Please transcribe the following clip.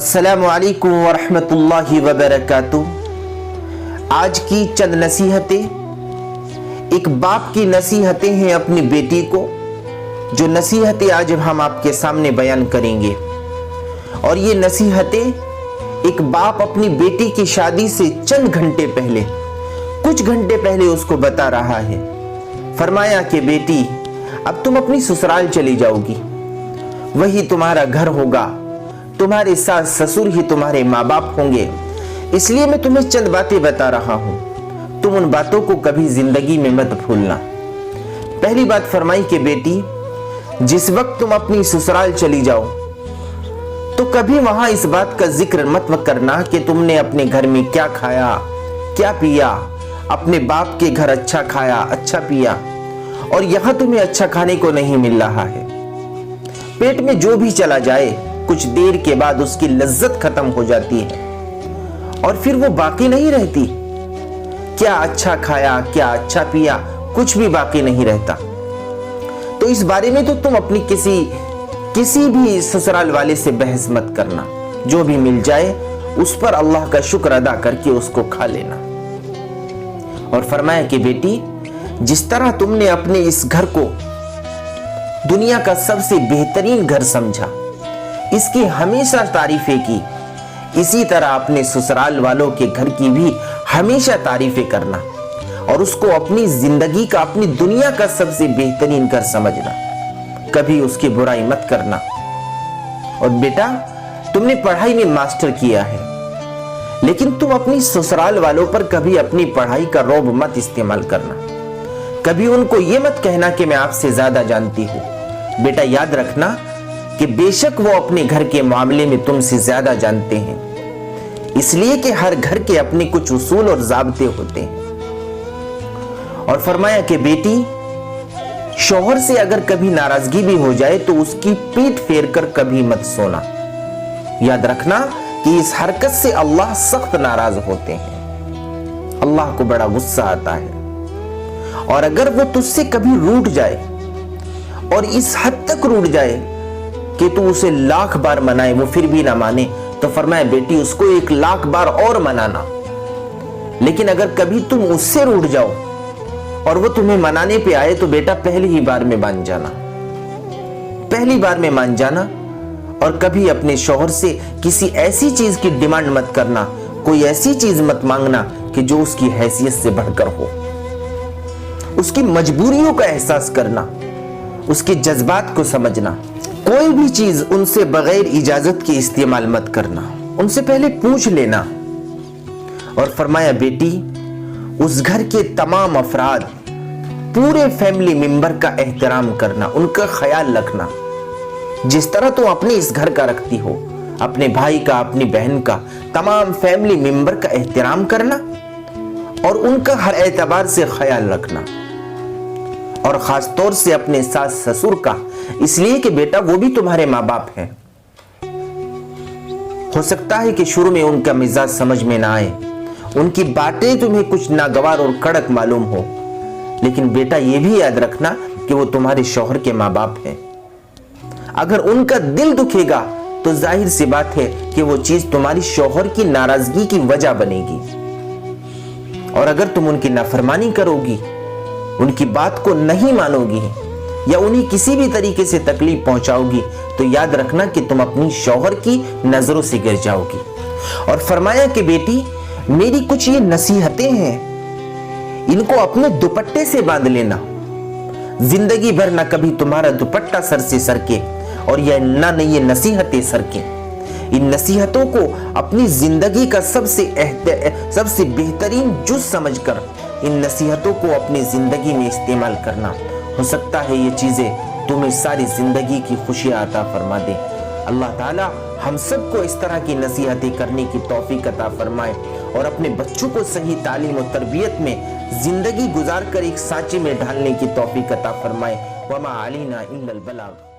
अस्सलामु अलैकुम वरहमतुल्लाहि वबरकातुह। आज की चंद नसीहतें एक बाप की नसीहतें हैं अपनी बेटी को, जो नसीहतें आज हम आपके सामने बयान करेंगे। और ये नसीहतें एक बाप अपनी बेटी की शादी से चंद घंटे पहले, कुछ घंटे पहले उसको बता रहा है। फरमाया कि बेटी, अब तुम अपनी ससुराल चली जाओगी, वही तुम्हारा घर होगा, तुम्हारे सास ससुर ही तुम्हारे माँ बाप होंगे। इसलिए मैं तुम्हें चंद बातें बता रहा हूं, तुम उन बातों को कभी जिंदगी में मत भूलना। पहली बात फरमाई कि बेटी, जिस वक्त तुम अपनी ससुराल चली जाओ तो कभी वहां इस बात का जिक्र मत करना कि तुमने अपने घर में क्या खाया क्या पिया। अपने बाप के घर अच्छा खाया अच्छा पिया और यहां तुम्हें अच्छा खाने को नहीं मिल रहा है। पेट में जो भी चला जाए कुछ देर के बाद उसकी लज्जत खत्म हो जाती है और फिर वो बाकी नहीं रहती। क्या अच्छा खाया क्या अच्छा पिया, कुछ भी बाकी नहीं रहता। तो इस बारे में तो तुम अपनी किसी भी ससुराल वाले से बहस मत करना। जो भी मिल जाए उस पर अल्लाह का शुक्र अदा करके उसको खा लेना। और फरमाया कि बेटी, जिस तरह तुमने अपने इस घर को दुनिया का सबसे बेहतरीन घर समझा, इसकी हमेशा तारीफें की, इसी तरह अपने ससुराल वालों के घर की भी हमेशा तारीफें करना और उसको अपनी जिंदगी का, अपनी दुनिया का सबसे बेहतरीन घर समझना। कभी उसकी बुराई मत करना। और बेटा, तुमने पढ़ाई में मास्टर किया है, लेकिन तुम अपनी ससुराल वालों पर कभी अपनी पढ़ाई का रौब मत इस्तेमाल करना। कभी उनको ये मत कहना कि मैं आपसे ज्यादा जानती हूं। बेटा, याद रखना कि बेशक वो अपने घर के मामले में तुमसे ज्यादा जानते हैं, इसलिए कि हर घर के अपने कुछ उसूल और ज़ाब्ते होते हैं। और फरमाया कि बेटी, शौहर से अगर कभी नाराजगी भी हो जाए तो उसकी पीठ फेर कर कभी मत सोना। याद रखना कि इस हरकत से अल्लाह सख्त नाराज होते हैं, अल्लाह को बड़ा गुस्सा आता है। और अगर वो तुझसे कभी रूठ जाए और इस हद तक रूठ जाए कि तू उसे लाख बार मनाए वो फिर भी ना माने, तो फरमाया बेटी, उसको 1,00,000 बार और मनाना। लेकिन अगर कभी तुम उससे रूठ जाओ और वो तुम्हें मनाने पे आए तो बेटा पहली ही बार में मान जाना, पहली बार में मान जाना। और कभी अपने शौहर से किसी ऐसी चीज की डिमांड मत करना, कोई ऐसी चीज मत मांगना कि जो उसकी हैसियत से बढ़कर हो। उसकी मजबूरियों का एहसास करना, उसके जज्बात को समझना। कोई भी चीज उनसे बगैर इजाजत के इस्तेमाल मत करना, उनसे पहले पूछ लेना। और फरमाया बेटी, उस घर के तमाम अफराद, पूरे फैमिली मेंबर का एहतराम करना, उनका ख्याल रखना। जिस तरह तुम अपने इस घर का रखती हो, अपने भाई का, अपनी बहन का, तमाम फैमिली मेंबर का एहतराम करना और उनका हर एतबार से ख्याल रखना। और खास तौर से अपने सास ससुर का, इसलिए कि बेटा वो भी तुम्हारे माँ बाप हैं। हो सकता है कि शुरू में उनका मिजाज समझ में ना आए, उनकी बातें तुम्हें कुछ नागवार और कड़क मालूम हो, लेकिन बेटा ये भी याद रखना कि वो तुम्हारे शौहर के माँ बाप हैं। अगर उनका दिल दुखेगा तो जाहिर सी बात है कि वो चीज तुम्हारी शौहर की नाराजगी की वजह बनेगी। और अगर तुम उनकी नाफरमानी करोगी, उनकी बात को नहीं मानोगी या उन्हें किसी भी तरीके से तकलीफ पहुंचाओगी, तो याद रखना कि तुम अपनी शौहर की नजरों से गिर जाओगी। और फरमाया कि बेटी, मेरी कुछ ये नसीहतें हैं, इनको अपने दुपट्टे से बांध लेना। जिंदगी भर ना कभी तुम्हारा दुपट्टा सर से सरके और ये नसीहतें सरके। इन नसीहतों को अपनी जिंदगी का सबसे बेहतरीन जुज समझकर इन नसीहतों को अपनी जिंदगी में इस्तेमाल करना। हो सकता है ये चीजें तुम्हें सारी जिंदगी की खुशियां अता फरमा दे। अल्लाह ताला हम सबको इस तरह की नसीहतें करने की तौफीक अता फरमाए और अपने बच्चों को सही तालीम और तरबियत में जिंदगी गुजार कर एक सांचे में ढालने की तौफीक अता फरमाए। वमा अलीना इल्लल बलाग।